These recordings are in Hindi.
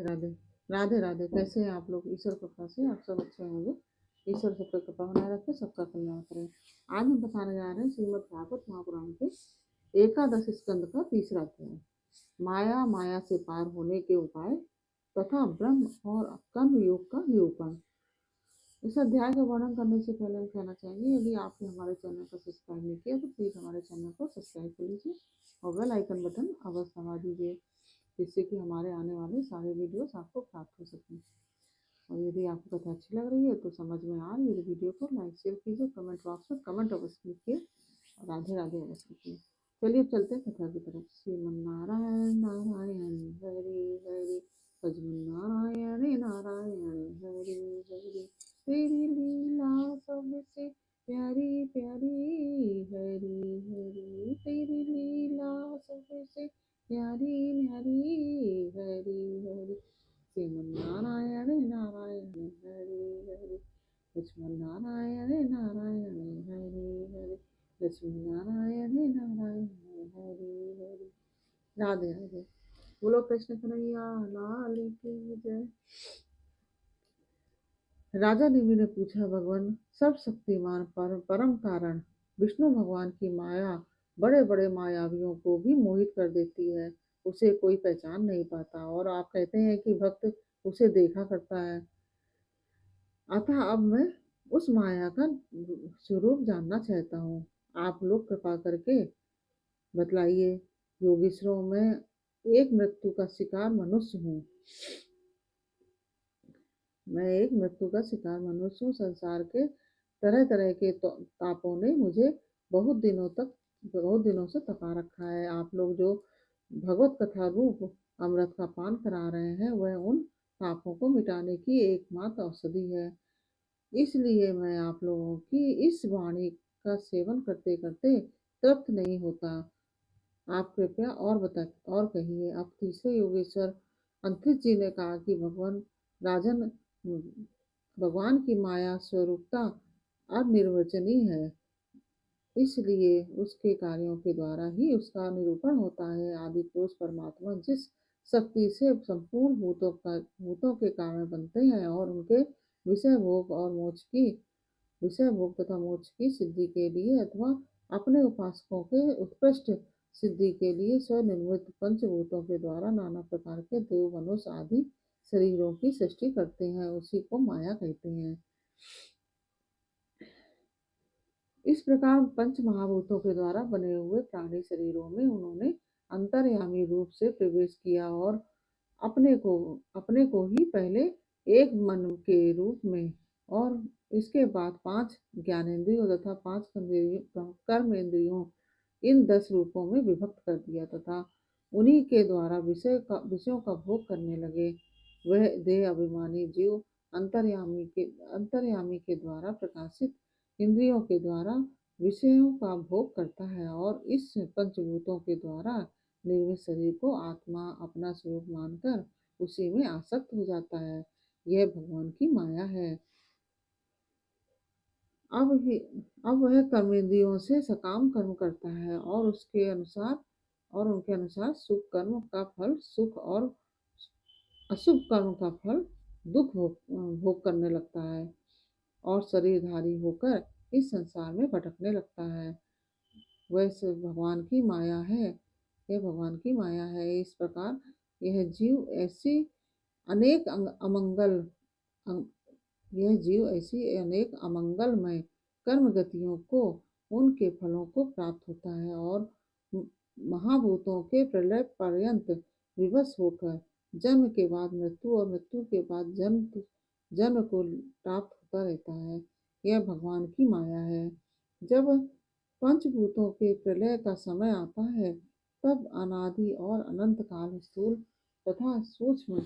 राधे राधे राधे। कैसे हैं आप लोग? ईश्वर कृपा से आप सब अच्छे होंगे। ईश्वर सब पे कृपा बनाए रखे, सबका कल्याण करें। आज हम बताने जा रहे हैं श्रीमद् भागवत महापुराण के एकादश स्कंद का तीसरा अध्याय, माया माया से पार होने के उपाय तथा ब्रह्म और कर्म योग का निरूपण। इस अध्याय का वर्णन करने से पहले हम कहना चाहेंगे, यदि आपने हमारे चैनल को सब्सक्राइब नहीं किया तो प्लीज़ हमारे चैनल को सब्सक्राइब कर लीजिए और बेल आइकन बटन अवश्य दबा दीजिए, जिससे कि हमारे आने वाले सारे वीडियोस आपको प्राप्त हो सकें। और यदि आपको कथा अच्छी लग रही है तो समझ में आ रही है तो वीडियो को लाइक शेयर कीजिए, कमेंट बॉक्स में कमेंट अवश्य लिखिए और राधे राधे अवश्य लिखिए। चलिए चलते हैं कथा की तरफ। श्रीमन्नारायण नारायण हरि हरि, नारायण नारायण हरि हरि, तेरी लीला सबसे प्यारी प्यारी हरि हरि, तेरी लीला सबसे प्यारी न्यारी हरि हरि। श्रीमन्नारायण नारायण हरि हरि, लक्ष्मण नारायण नारायण हरि हरि, लक्ष्मण नारायण नारायण हरि हरि। राधे राधे। बोलो कृष्ण कन्हैया लाल की जय। राजा देवी ने पूछा, भगवान सब शक्तिमान परम कारण विष्णु भगवान की माया बड़े बड़े मायावियों को भी मोहित कर देती है, उसे कोई पहचान नहीं पाता और आप कहते हैं कि भक्त उसे देखा करता है। अतः अब मैं उस माया का स्वरूप जानना चाहता हूँ। आप लोग कृपा करके बतलाइए। योगेश्वरों में एक मृत्यु का शिकार मनुष्य हूँ। मैं एक मृत्यु का शिकार मनुष्य हूँ। संसार के तरह तरह के तापों ने मुझे बहुत दिनों से तपा रखा है। आप लोग जो भगवत कथा रूप अमृत का पान करा रहे हैं वह उन पापों को मिटाने की एकमात्र औषधि है। इसलिए मैं आप लोगों की इस वाणी का सेवन करते करते तृप्त नहीं होता। आप कृपया और कहिए। अब तीसरे योगेश्वर अंतरिक्ष जी ने कहा कि राजन भगवान की माया स्वरूपता अनिर्वचनीय है, इसलिए उसके कार्यों के द्वारा ही उसका निरूपण होता है। आदि पुरुष परमात्मा जिस शक्ति से संपूर्ण भूतों के कारण बनते हैं और उनके विषय भोग तथा मोक्ष की सिद्धि के लिए अथवा अपने उपासकों के उत्कृष्ट सिद्धि के लिए स्वनिर्मित पंचभूतों के द्वारा नाना प्रकार के देव मनुष्य आदि शरीरों की सृष्टि करते हैं, उसी को माया कहते हैं। इस प्रकार पंच महाभूतों के द्वारा बने हुए प्राणी शरीरों में उन्होंने अंतर्यामी रूप से प्रवेश किया और अपने को ही पहले एक मन के रूप में और इसके बाद 5 ज्ञानेंद्रियों तथा 5 कर्मेंद्रियों, इन 10 रूपों में विभक्त कर दिया तथा उन्हीं के द्वारा विषयों का भोग करने लगे। वह देह अभिमानी जीव अंतर्यामी के द्वारा प्रकाशित इंद्रियों के द्वारा विषयों का भोग करता है और इस पंचभूतों के द्वारा निर्मित शरीर को आत्मा अपना स्वरूप मानकर उसी में आसक्त हो जाता है। यह भगवान की माया है। अब वह कर्मेंद्रियों से सकाम कर्म करता है और उनके अनुसार सुख कर्म का फल सुख और अशुभ कर्म का फल दुख भोग करने लगता है और शरीरधारी होकर इस संसार में भटकने लगता है। वह सब भगवान की माया है। यह भगवान की माया है। इस प्रकार यह जीव ऐसी अनेक अमंगलमय कर्म गतियों को उनके फलों को प्राप्त होता है और महाभूतों के प्रलय पर्यंत विवश होकर जन्म के बाद मृत्यु और मृत्यु के बाद जन्म को प्राप्त होता रहता है। यह भगवान की माया है। जब पंचभूतों के प्रलय का समय आता है तब अनादि और अनंत काल स्थूल तथा सूक्ष्म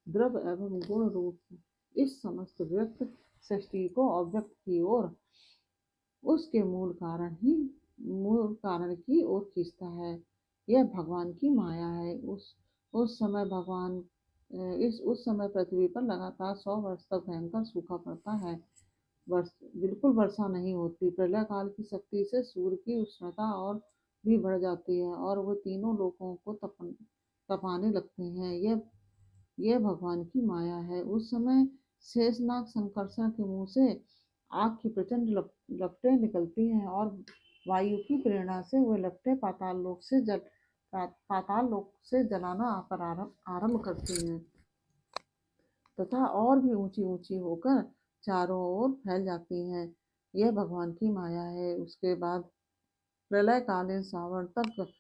द्रव्य एवं गुण रूप इस समस्त व्यक्त सृष्टि को अव्यक्त की ओर उसके मूल कारण की ओर खींचता है। यह भगवान की माया है। उस समय उस समय पृथ्वी पर लगातार 100 वर्ष तक भयंकर सूखा पड़ता है। बिल्कुल वर्षा नहीं होती। प्रलय काल की शक्ति से सूर्य की उष्णता और भी बढ़ जाती है और वह तीनों लोकों को तपाने लगते हैं। यह यह भगवान की माया है। उस समय शेषनाग संकर्षण के मुंह से आग की प्रचंड लपटें निकलती हैं और वायु की प्रेरणा से वह लपटें पाताल लोक से जलाना आरंभ करती हैं तथा और भी ऊंची ऊंची होकर चारों ओर फैल जाती हैं। यह भगवान की माया है। उसके बाद प्रलयकालीन सावन तक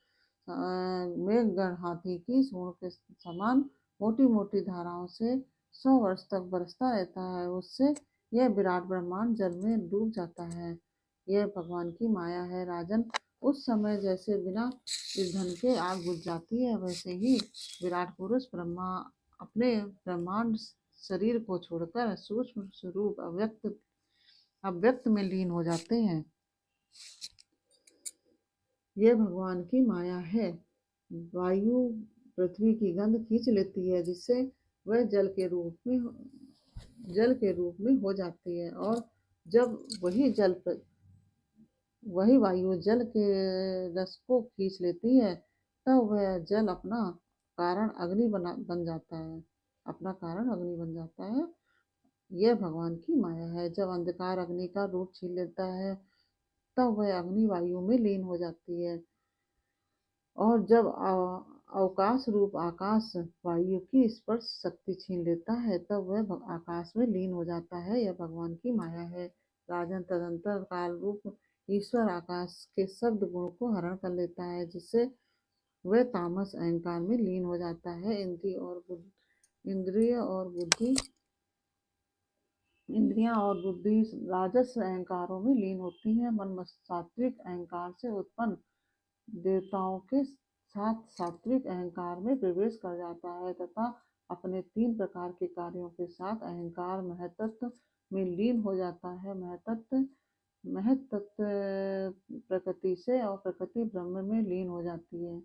मेघगण हाथी की सूंड के समान मोटी मोटी धाराओं से 100 वर्ष तक बरसता रहता है। उससे यह विराट ब्रह्मांड जल में डूब जाता है। यह भगवान की माया है। राजन, उस समय जैसे बिना ईंधन के आग बुझ जाती है, वैसे ही विराट पुरुष ब्रह्मा अपने ब्रह्मांड शरीर को छोड़कर सूक्ष्म स्वरूप अव्यक्त में लीन हो जाते हैं। यह भगवान की माया है। वायु पृथ्वी की गंध खींच लेती है, जिससे वह जल के रूप में हो जाती है और जब वही वायु जल के रस को खींच लेती है, तब वह जल अपना कारण अग्नि बन जाता है। यह भगवान की माया है। जब अंधकार अग्नि का रूप छीन लेता है, तब वह अग्नि वायु में लीन हो जाती है और जब अवकाश रूप आकाश वायु की स्पर्श शक्ति छीन लेता है, तब वह आकाश में लीन हो जाता है। यह भगवान की माया है। राजन, तदंतर काल रूप ईश्वर आकाश के शब्द गुण को हरण कर लेता है, जिससे वह तामस अहंकार में लीन हो जाता है। इंद्रियां और बुद्धि राजस अहंकारों में लीन होती हैं। मन सात्विक अहंकार से उत्पन्न देवताओं के साथ सात्विक अहंकार में प्रवेश कर जाता है तथा अपने 3 प्रकार के कार्यों के साथ अहंकार महत्तत्व में लीन हो जाता है। महत्तत्व प्रकृति से और प्रकृति ब्रह्म में लीन हो जाती है।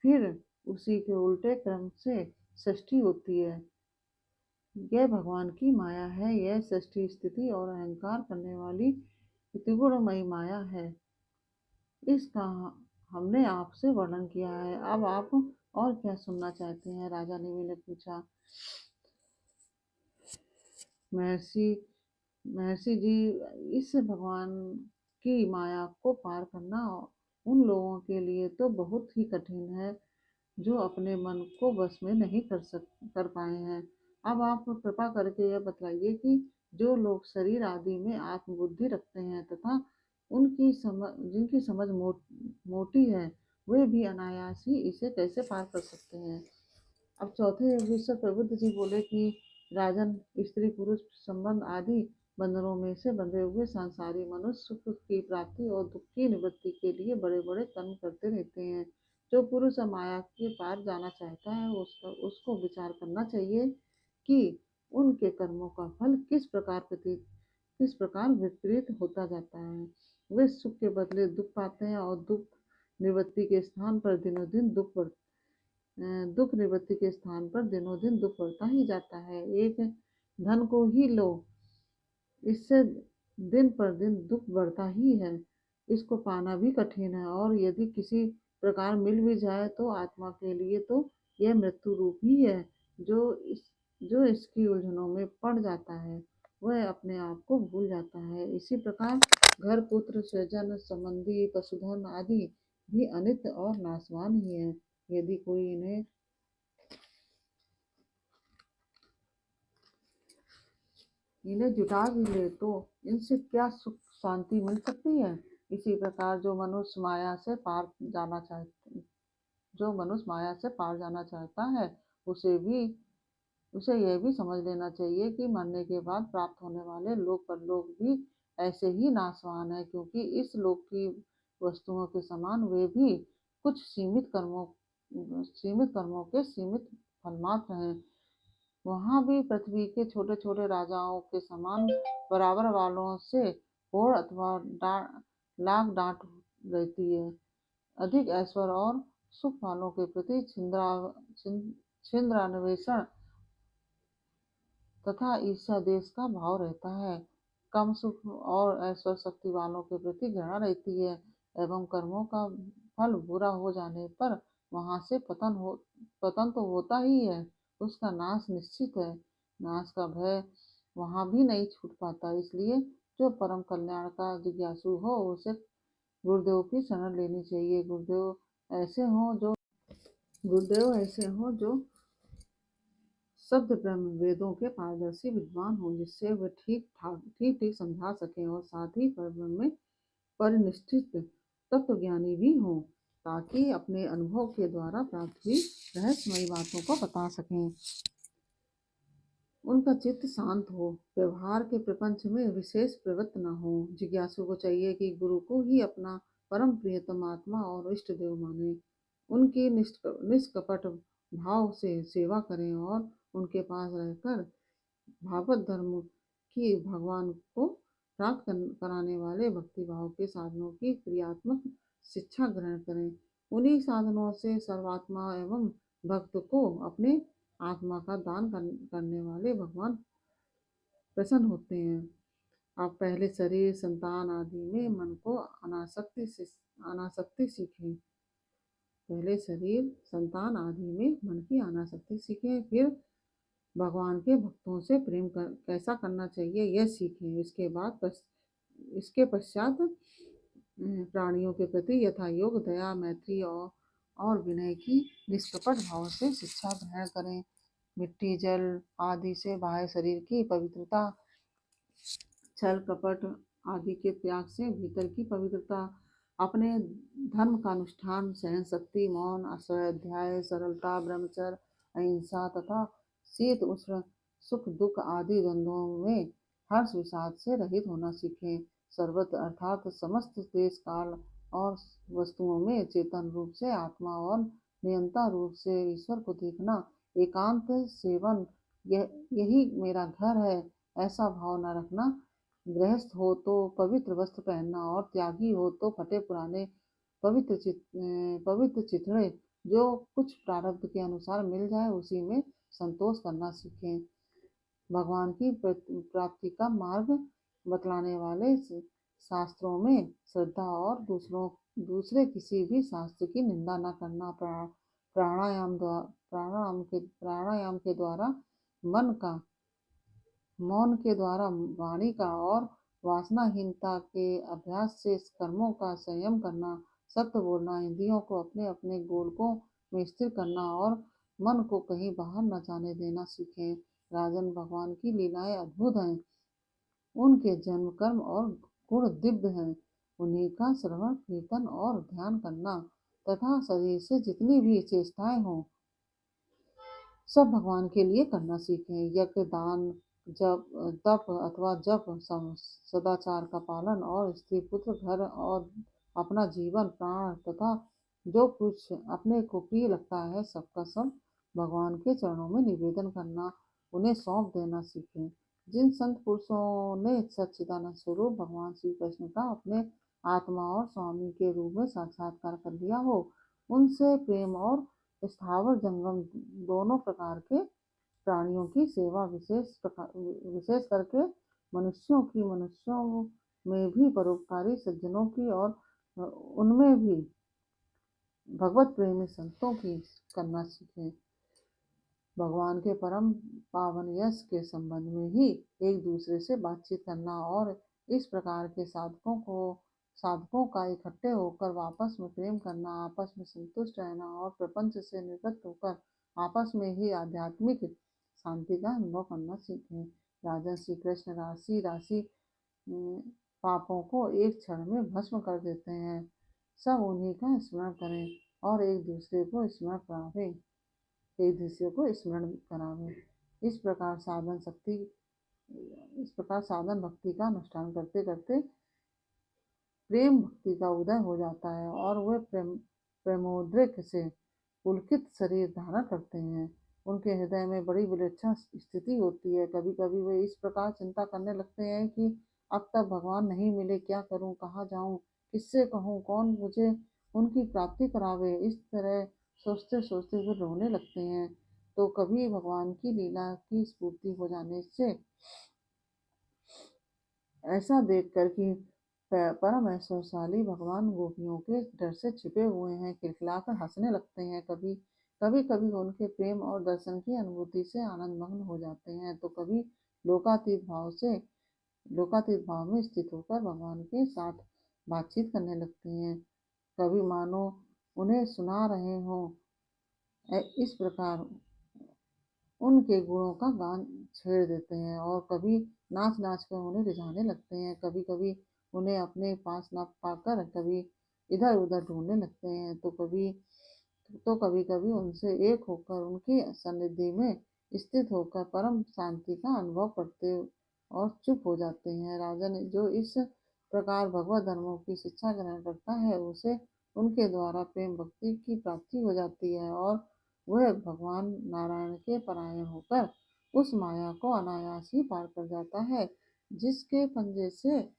फिर उसी के उल्टे क्रम से षष्ठी होती है। यह भगवान की माया है। यह षष्ठी स्थिति और अहंकार करने वाली त्रिगुणमयी माया है। इसका हमने आपसे वर्णन किया है। अब आप और क्या सुनना चाहते हैं? राजा नेमि ने पूछा। महर्षि जी, इस भगवान की माया को पार करना उन लोगों के लिए तो बहुत ही कठिन है जो अपने मन को वश में नहीं कर पाए हैं। अब आप कृपा करके यह बतलाइए कि जो लोग शरीर आदि में आत्मबुद्धि रखते हैं तथा जिनकी समझ मोटी है, वे भी अनायास ही इसे कैसे पार कर सकते हैं। अब चौथे युगीश्वर प्रबुद्ध जी बोले कि राजन, स्त्री पुरुष संबंध आदि बंधनों में से बंधे हुए सांसारी मनुष्य सुख की प्राप्ति और दुख की निवृत्ति के लिए बड़े बड़े कर्म करते रहते हैं। जो पुरुष माया के पार जाना चाहता है, उसको विचार करना चाहिए कि उनके कर्मों का फल किस प्रकार विपरीत होता जाता है। वे सुख के बदले दुख पाते हैं और दुख निवृत्ति के स्थान पर दिनों दिन दुख बढ़ता ही जाता है। एक धन को ही लो, इससे दिन पर दिन दुख बढ़ता ही है। इसको पाना भी कठिन है और यदि किसी प्रकार मिल भी जाए तो आत्मा के लिए तो यह मृत्यु रूप ही है। जो इसकी उलझनों में पड़ जाता है, वह अपने आप को भूल जाता है। इसी प्रकार घर, पुत्र, स्वजन, संबंधी, पशुधन आदि भी अनित्य और नाशवान ही है। यदि कोई इन्हें जुटा भी ले तो इनसे क्या सुख शांति मिल सकती है। इसी प्रकार जो मनुष्य माया से पार जाना चाहता है, उसे यह भी समझ लेना चाहिए कि मरने के बाद प्राप्त होने वाले लोक परलोक भी ऐसे ही नाशवान है, क्योंकि इस लोक की वस्तुओं के समान वे भी कुछ सीमित कर्मों के सीमित फलमात्र हैं। वहाँ भी पृथ्वी के छोटे छोटे राजाओं के समान बराबर वालों से होड़ अथवा लाख डांट रहती है। अधिक ऐश्वर्य और सुख वालों के प्रति छिंद्रान्वेषण तथा ईर्ष्या देश का भाव रहता है। कम सुख और ऐश्वर्य शक्ति वालों के प्रति घृणा रहती है एवं कर्मों का फल बुरा हो जाने पर वहां से पतन तो होता ही है, उसका नाश निश्चित है। नाश का भय वहाँ भी नहीं छूट पाता। इसलिए जो परम कल्याण का जिज्ञासु हो उसे गुरुदेव की शरण लेनी चाहिए। गुरुदेव ऐसे हो जो शब्द ब्रह्म वेदों के पारदर्शी विद्वान हो, जिससे वे ठीक ठीक समझा सकें और साथ ही परब्रह्म में परिनिष्ठित तत्वज्ञानी भी हों, ताकि अपने अनुभव के द्वारा प्राप्त हुई रहस्यमयी बातों को बता सकें। उनका चित्त शांत हो, व्यवहार के प्रपंच में विशेष प्रवृत्त न हो। जिज्ञासु को चाहिए कि गुरु को ही अपना परम प्रियतम आत्मा और इष्ट देव माने, उनकी निष्कपट भाव से सेवा करें और उनके पास रहकर भागवत धर्म की भगवान को प्राप्त कराने वाले भक्ति भाव के साधनों की क्रियात्मक शिक्षा ग्रहण करें। उन्हीं साधनों से सर्वात्मा एवं भक्त को अपने आत्मा का दान करने वाले भगवान प्रसन्न होते हैं। आप पहले शरीर, संतान आदि में मन को अनासक्ति सीखें। पहले शरीर, संतान आदि में मन की अनासक्ति सीखें, फिर भगवान के भक्तों से कैसा करना चाहिए यह सीखें। इसके पश्चात प्राणियों के प्रति यथा योग दया, मैत्री और विनय की निष्कपट भाव से शिक्षा ग्रहण करें। मिट्टी, जल आदि से बाह्य शरीर की पवित्रता, छल कपट आदि के त्याग से भीतर की पवित्रता, अपने धर्म का अनुष्ठान, सहन शक्ति, मौन, स्वाध्याय, सरलता, ब्रह्मचर्य, अहिंसा तथा शीत उष्ण, सुख दुख आदि द्वंद्वों में हर्ष विषाद से रहित होना सीखें। सर्वत्र अर्थात समस्त देश काल और वस्तुओं में चेतन रूप से आत्मा और नियंता रूप से ईश्वर को देखना, एकांत सेवन यही मेरा घर है ऐसा भाव न रखना। गृहस्थ हो तो पवित्र वस्त्र पहनना और त्यागी हो तो फटे पुराने पवित्र चिथड़े जो कुछ प्रारब्ध के अनुसार मिल जाए उसी में संतोष करना सीखें। भगवान की प्राप्ति का मार्ग बतलाने वाले शास्त्रों में श्रद्धा और दूसरे किसी भी शास्त्र की निंदा न करना। प्राणायाम के द्वारा मौन के द्वारा वाणी का और वासनाहीनता के अभ्यास से कर्मों का संयम करना, सत्य बोलना, इंद्रियों को अपने अपने गोलकों में स्थिर करना और मन को कहीं बाहर न जाने देना सीखें। राजन, भगवान की लीलाएं अद्भुत हैं, उनके जन्म, कर्म और गुण दिव्य हैं। उन्हीं का श्रवण, कीर्तन और ध्यान करना तथा शरीर से जितनी भी चेष्टाएं हों सब भगवान के लिए करना सीखें। यज्ञ, दान, तप अथवा जप, सदाचार का पालन और स्त्री, पुत्र, घर और अपना जीवन, प्राण तथा जो कुछ अपने को प्रिय लगता है सबका सब भगवान के चरणों में निवेदन करना, उन्हें सौंप देना सीखें। जिन संत पुरुषों ने सच्चिदानंद स्वरूप भगवान श्री कृष्ण का अपने आत्मा और स्वामी के रूप में साक्षात्कार कर लिया हो, उनसे प्रेम और स्थावर जंगम दोनों प्रकार के प्राणियों की सेवा, विशेष करके मनुष्यों में भी परोपकारी सज्जनों की और उनमें भी भगवत प्रेमी संतों की करना सीखें। भगवान के परम पावन यश के संबंध में ही एक दूसरे से बातचीत करना और इस प्रकार के साधकों का इकट्ठे होकर आपस में प्रेम करना, आपस में संतुष्ट रहना और प्रपंच से निवृत्त होकर आपस में ही आध्यात्मिक शांति का अनुभव करना सीखें। राजन, श्री कृष्ण राशि राशि पापों को एक क्षण में भस्म कर देते हैं। सब उन्हीं का स्मरण करें और एक दूसरे को स्मरण करावे। इस प्रकार साधन भक्ति का अनुष्ठान करते करते प्रेम भक्ति का उदय हो जाता है और वे प्रेमोद्रेक से पुलकित शरीर धारण करते हैं। उनके हृदय में बड़ी विलक्षण स्थिति होती है। कभी कभी वे इस प्रकार चिंता करने लगते हैं कि अब तक भगवान नहीं मिले, क्या करूं, कहाँ जाऊं, किससे कहूं, कौन मुझे उनकी प्राप्ति करावे। इस तरह सोचते सोचते वे रोने लगते हैं। तो कभी भगवान की लीला की स्फूर्ति हो जाने से ऐसा देखकर कि परम ऐश्वर्यशाली भगवान गोपियों के डर से छिपे हुए हैं, खिलखिलाकर हंसने लगते हैं। कभी कभी कभी उनके प्रेम और दर्शन की अनुभूति से आनंद मग्न हो जाते हैं, तो कभी लोकातीत भाव में स्थित होकर भगवान के साथ बातचीत करने लगते हैं। कभी मानो उन्हें सुना रहे हों। इस प्रकार उनके गुणों का गान छेड़ देते हैं, और कभी नाच नाच कर उन्हें रिझाने लगते हैं। कभी कभी उन्हें अपने पास न पाकर कभी इधर उधर ढूंढने लगते हैं, तो कभी कभी उनसे एक होकर उनकी सन्निधि में स्थित होकर परम शांति का अनुभव करते और चुप हो जाते हैं। राजन जो इस प्रकार भगवत धर्मों की शिक्षा ग्रहण करता है, उसे उनके द्वारा प्रेम भक्ति की प्राप्ति हो जाती है, और वह भगवान नारायण के परायण होकर उस माया को अनायास ही पार कर जाता है, जिसके पंजे से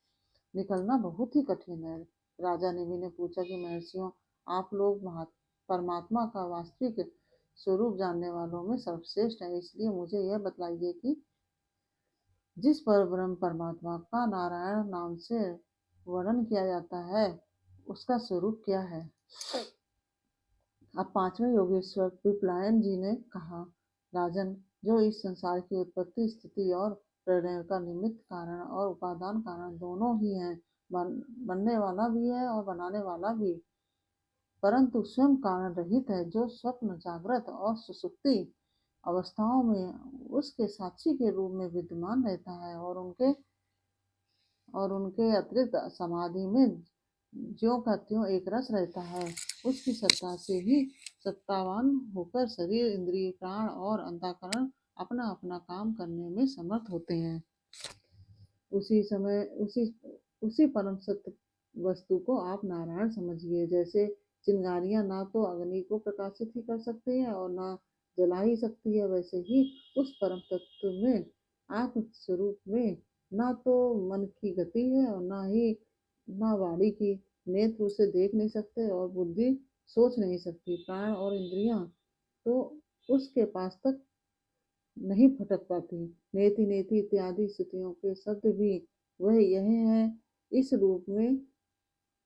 निकलना बहुत ही कठिन है। राजा नेमि ने पूछा कि महर्षियों, आप लोग परमात्मा का वास्तविक स्वरूप जानने वालों में सर्वश्रेष्ठ है, इसलिए मुझे यह बतलाइए कि जिस पर ब्रह्म परमात्मा का नारायण नाम से वर्णन किया जाता है, उसका स्वरूप क्या है। अब पांचवें योगेश्वर पिपलायन जी ने कहा, राजन, जो इस संसार की उत्पत्ति, स्थिति और प्रलय का निमित्त कारण और उपादान कारण दोनों ही है, बनने वाला भी है और बनाने वाला भी, परंतु स्वयं कारण रहित है, जो स्वप्न, जागृत और सुषुप्ति अवस्थाओं में उसके साक्षी के रूप में विद्यमान रहता है, और उनके अतिरिक्त समाधि में ज्यों का त्यों एक रस रहता है। उसकी सत्ता से ही सत्तावान होकर शरीर, इंद्रिय, प्राण और अंतःकरण अपना अपना काम करने में समर्थ होते हैं। उसी समय उसी परम सत्य वस्तु को आप नारायण समझिए। जैसे चिंगारियां ना तो अग्नि को प्रकाशित ही कर सकती है और ना जला ही सकती है, वैसे ही उस परम तत्व में, आत्म स्वरूप में, ना तो मन की गति है और ना वाणी की। नेत्र उसे देख नहीं सकते और बुद्धि सोच नहीं सकती। प्राण और इंद्रियां तो उसके पास तक नहीं फटक पाती। नेति नेति इत्यादि श्रुतियों के शब्द भी वह यह है इस रूप में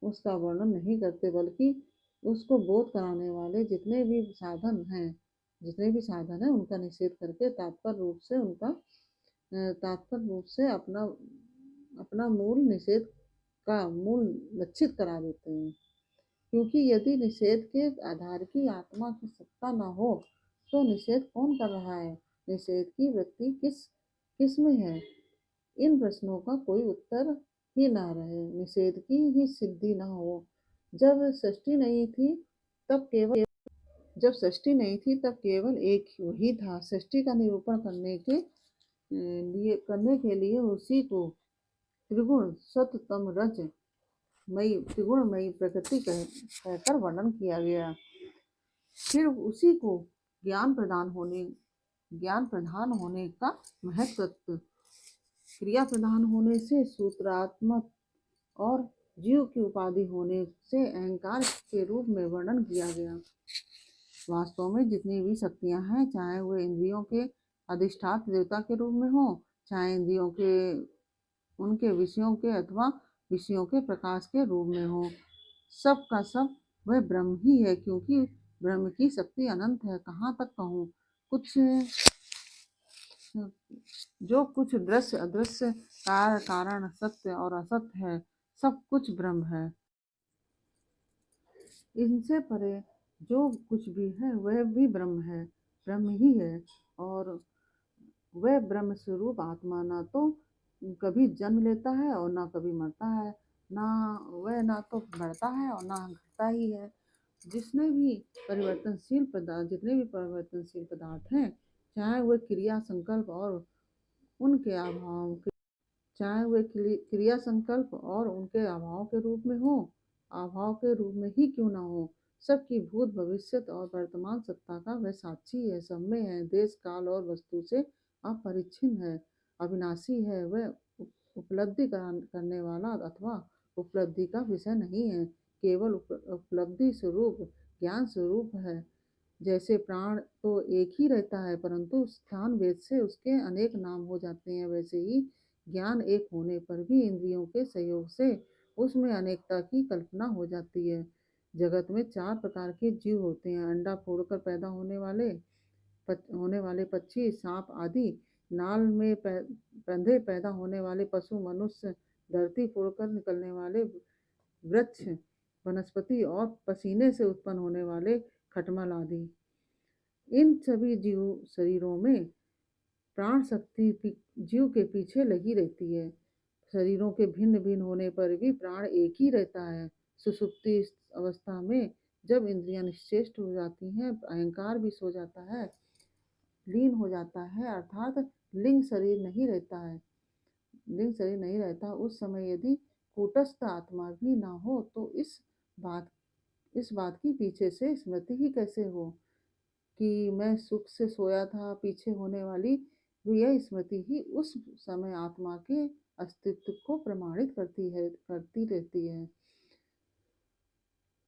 उसका वर्णन नहीं करते, बल्कि उसको बोध कराने वाले जितने भी साधन है उनका निषेध करके तात्पर्य रूप से अपना अपना मूल लक्षित करा देते हैं। क्योंकि यदि निषेध के आधार की आत्मा की सत्ता न हो, तो निषेध कौन कर रहा है, निषेध की वृत्ति किस में है। इन प्रश्नों का कोई उत्तर ही न रहे, निषेध की ही सिद्धि न हो। जब सृष्टि नहीं थी तब केवल एक वही था। सृष्टि का निरूपण करने के लिए उसी को त्रिगुण सत्य तम रज मई त्रिगुणमयी प्रकृति कहकर वर्णन किया गया। फिर उसी को ज्ञान प्रधान होने का महत्व, क्रिया प्रधान होने से सूत्रात्मक और जीव की उपाधि होने से अहंकार के रूप में वर्णन किया गया। वास्तव में जितनी भी शक्तियां हैं, चाहे वे इंद्रियों के अधिष्ठात्र देवता के रूप में हो, चाहे इंद्रियों के उनके विषयों के अथवा विषयों के प्रकाश के रूप में हो, सब का सब वह ब्रह्म ही है। क्योंकि ब्रह्म की शक्ति अनंत है। कहाँ तक कहूँ, कुछ जो कुछ दृश्य अदृश्य, कारण सत्य और असत्य है, सब कुछ ब्रह्म है। इनसे परे जो कुछ भी है वह भी ब्रह्म ही है। और वह ब्रह्म स्वरूप आत्मा ना तो कभी जन्म लेता है और ना कभी मरता है, ना तो बढ़ता है और ना घटता ही है। जितने भी परिवर्तनशील पदार्थ हैं, चाहे वे क्रिया संकल्प और उनके अभाव के रूप में हो, अभाव के रूप में ही क्यों ना हो, सबकी भूत भविष्यत और वर्तमान सत्ता का वह साक्षी है, सब में है, देश काल और वस्तु से अपरिच्छिन्न है, अविनाशी है। वह उपलब्धि करने वाला अथवा उपलब्धि का विषय नहीं है, केवल उपलब्धि स्वरूप ज्ञान स्वरूप है। जैसे प्राण तो एक ही रहता है, परंतु स्थान भेद से उसके अनेक नाम हो जाते हैं, वैसे ही ज्ञान एक होने पर भी इंद्रियों के सहयोग से उसमें अनेकता की कल्पना हो जाती है। जगत में 4 प्रकार के जीव होते हैं। अंडा फोड़कर पैदा होने वाले पक्षी, सांप आदि, नाल में बंधे पैदा होने वाले पशु, मनुष्य, धरती फोड़कर निकलने वाले वृक्ष, वनस्पति और पसीने से उत्पन्न होने वाले खटमल आदि। इन सभी जीव शरीरों में प्राण शक्ति जीव के पीछे लगी रहती है। शरीरों के भिन्न भिन्न होने पर भी प्राण एक ही रहता है। सुषुप्ति अवस्था में जब इंद्रियां निश्चेष्ट हो जाती हैं, अहंकार भी सो जाता है, लीन हो जाता है, अर्थात लिंग शरीर नहीं रहता, उस समय यदि कूटस्थ आत्मा भी ना हो तो इस बात की पीछे से स्मृति ही कैसे हो कि मैं सुख से सोया था। पीछे होने वाली यह स्मृति ही उस समय आत्मा के अस्तित्व को प्रमाणित करती रहती है।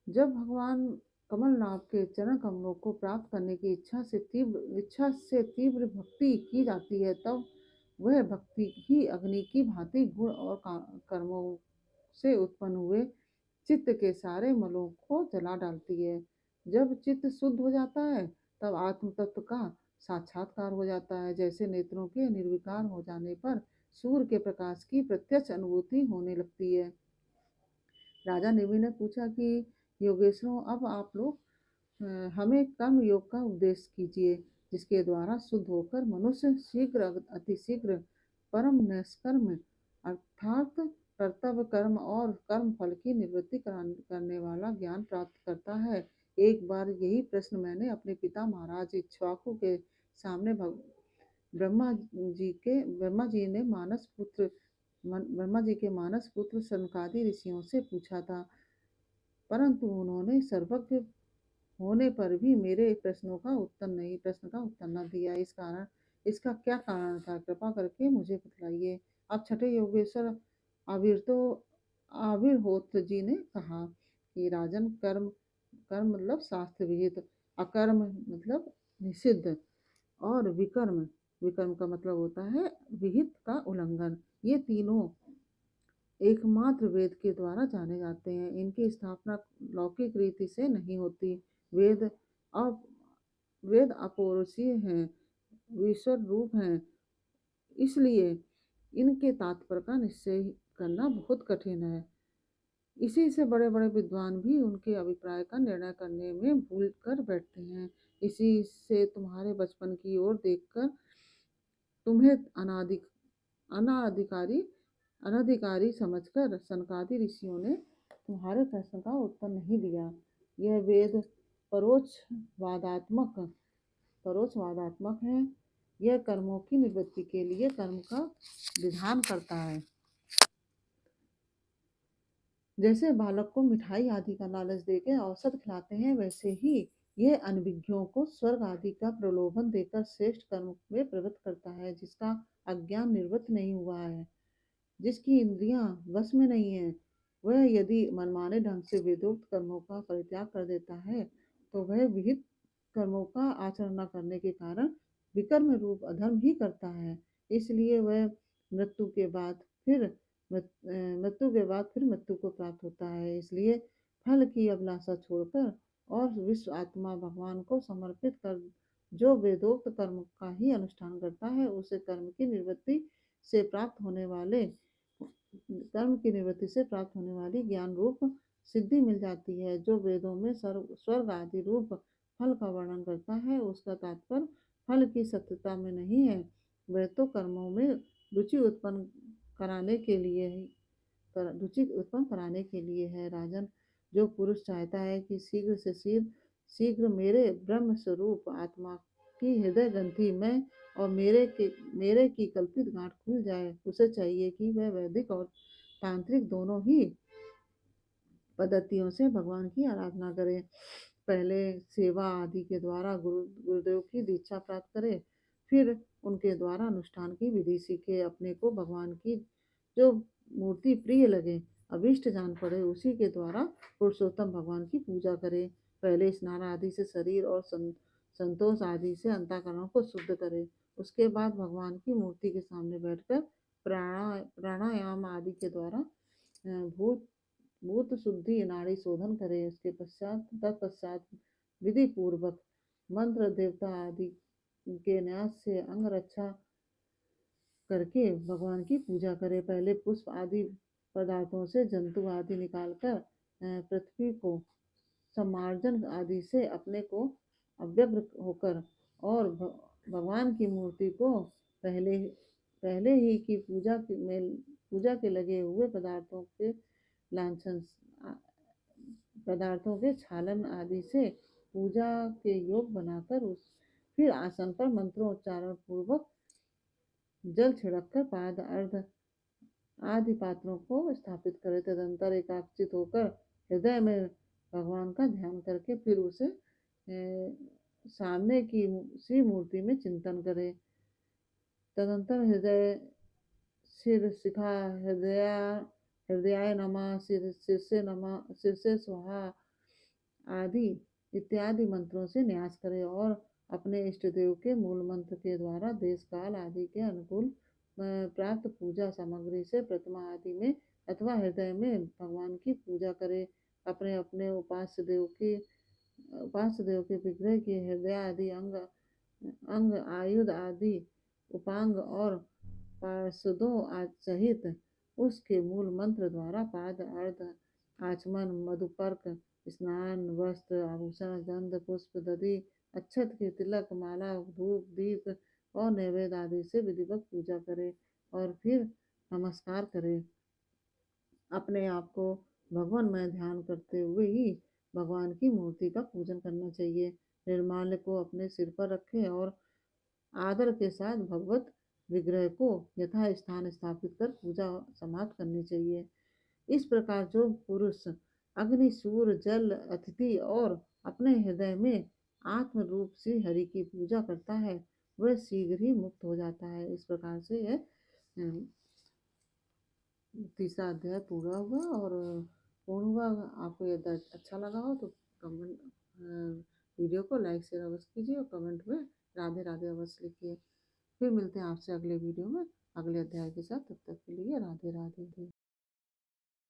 जब भगवान कमलनाथ के चरण कमलों को प्राप्त करने की इच्छा से तीव्र भक्ति की जाती है, तब वह भक्ति ही अग्नि की भांति गुण और कर्मों से उत्पन्न हुए चित्त के सारे मलों को जला डालती है। जब चित्त शुद्ध हो जाता है, तब आत्म तत्व का साक्षात्कार हो जाता है। जैसे नेत्रों के निर्विकार हो जाने पर सूर्य के प्रकाश की प्रत्यक्ष अनुभूति होने लगती है। राजा नेमी ने पूछा कि योगेश्वरों, अब आप लोग हमें कर्म योग का उपदेश कीजिए, जिसके द्वारा शुद्ध होकर मनुष्य अतिशीघ्र परम निष्कर्म अर्थात कर्तव्य कर्म और कर्म फल की निवृत्ति करने वाला ज्ञान प्राप्त करता है। एक बार यही प्रश्न मैंने अपने पिता महाराज इक्ष्वाकु के सामने ब्रह्मा जी के मानस पुत्र सनकादि ऋषियों से पूछा था, परंतु उन्होंने सर्वज्ञ होने पर भी मेरे प्रश्न का उत्तर न दिया। इसका क्या कारण था? कृपा करके मुझे बतलाइए। अब छठे योगेश्वर आविर्होत्र जी ने कहा कि राजन, कर्म कर्म मतलब शास्त्र विहित, अकर्म मतलब निषिद्ध, और विकर्म का मतलब होता है विहित का उल्लंघन। ये तीनों एकमात्र वेद के द्वारा जाने जाते हैं। इनकी स्थापना लौकिक रीति से नहीं होती। वेद अपौरुषीय हैं, ईश्वर रूप हैं, इसलिए इनके तात्पर्य का निश्चय करना बहुत कठिन है। इसी से बड़े बड़े विद्वान भी उनके अभिप्राय का निर्णय करने में भूल कर बैठते हैं। इसी से तुम्हारे बचपन की ओर देखकर तुम्हें अनधिकारी समझकर सनकादि ऋषियों ने तुम्हारे प्रश्न का उत्तर नहीं दिया। यह वेद परोक्षवादात्मक है। यह कर्मों की निवृत्ति के लिए कर्म का विधान करता है। जैसे बालक को मिठाई आदि का लालच देकर औषध खिलाते हैं, वैसे ही यह अनभिज्ञों को स्वर्ग आदि का प्रलोभन देकर श्रेष्ठ कर्म में प्रवृत्त करता है। जिसका अज्ञान निवृत्त नहीं हुआ है, जिसकी इंद्रियां वश में नहीं है, वह यदि मनमाने ढंग से वेदोक्त कर्मों का परित्याग कर देता है, तो वह विहित कर्मों का आचरण न करने के कारण विकर्म रूप अधर्म ही करता है। इसलिए वह मृत्यु के बाद फिर मृत्यु को प्राप्त होता है। इसलिए फल की अभिलाषा छोड़कर और विश्व आत्मा भगवान को समर्पित कर जो वेदोक्त कर्म का ही अनुष्ठान करता है, उसे कर्म की निवृत्ति से प्राप्त होने वाली ज्ञान रूप सिद्धि मिल जाती है। जो वेदों में स्वर्ग आदि रूप फल का वर्णन करता है, उसका तात्पर्य फल की सत्यता में नहीं है, वह तो कर्मों में रुचि उत्पन्न कराने के लिए है। राजन, जो पुरुष चाहता है कि शीघ्र से शीघ्र मेरे ब्रह्म स्वरूप आत्मा की हृदय ग्रंथि में और मेरे की कल्पित गांठ खुल जाए, उसे चाहिए कि वह वैदिक और तांत्रिक दोनों ही पद्धतियों से भगवान की आराधना करे। पहले सेवा आदि के द्वारा गुरुदेव की दीक्षा प्राप्त करे, फिर उनके द्वारा अनुष्ठान की विधि सीखे। अपने को भगवान की जो मूर्ति प्रिय लगे, अभिष्ट जान पड़े, उसी के द्वारा पुरुषोत्तम भगवान की पूजा करे। पहले स्नान आदि से शरीर और संतोष आदि से अंतःकरण को शुद्ध करे। उसके बाद भगवान की मूर्ति के सामने बैठकर प्राणायाम आदि के द्वारा भूत भूत शुद्धि नाड़ी शोधन करे। उसके पश्चात तत्पश्चात विधि पूर्वक मंत्र देवता आदि के न्यास से अंग रक्षा करके भगवान की पूजा करे। पहले पुष्प आदि पदार्थों से जंतु आदि निकालकर पृथ्वी को सम्मार्जन आदि से अपने को अव्यग्र होकर और भगवान की मूर्ति को पहले पहले ही की पूजा के लगे हुए लांछन पदार्थों के छालन आदि से पूजा के योग बनाकर फिर आसन पर मंत्रोच्चारण पूर्वक जल छिड़ककर पाद अर्ध आदि पात्रों को स्थापित करे। तदंतर एकाग्रचित होकर हृदय में भगवान का ध्यान करके फिर उसे सामने की श्री मूर्ति में चिंतन करे। तदंतर हृदय शिर शिखा हृदयाय नमः शीर्षे स्वाहा आदि इत्यादि मंत्रों से न्यास करे और अपने इष्ट देव के मूल मंत्र के द्वारा देश काल आदि के अनुकूल प्राप्त पूजा सामग्री से प्रतिमा आदि में अथवा हृदय में भगवान की पूजा करे। अपने अपने उपास्य देव के विग्रह के हृदय आदि अंग आयुध आदि उपांग और पार्षदों सहित उसके मूल मंत्र द्वारा पाद अर्ध आचमन मधुपर्क स्नान वस्त्र आभूषण गंध पुष्प दधि अक्षत के तिलक माला धूप दीप और नैवेद्य आदि से विधिवत पूजा करे और फिर नमस्कार करे। अपने आप को भगवान में ध्यान करते हुए ही भगवान की मूर्ति का पूजन करना चाहिए। निर्माल्य को अपने सिर पर रखे और आदर के साथ भगवत विग्रह को यथा स्थान स्थापित कर पूजा समाप्त करनी चाहिए। इस प्रकार जो पुरुष अग्नि सूर्य जल अतिथि और अपने हृदय में आत्म रूप से हरि की पूजा करता है वह शीघ्र ही मुक्त हो जाता है। इस प्रकार से यह तीसरा अध्याय पूरा हुआ और पूर्ण हुआ। आपको यदि अच्छा लगा हो तो कमेंट वीडियो को लाइक शेयर अवश्य कीजिए और कमेंट में राधे राधे अवश्य लिखिए। फिर मिलते हैं आपसे अगले वीडियो में अगले अध्याय के साथ। तब तक के लिए राधे राधे।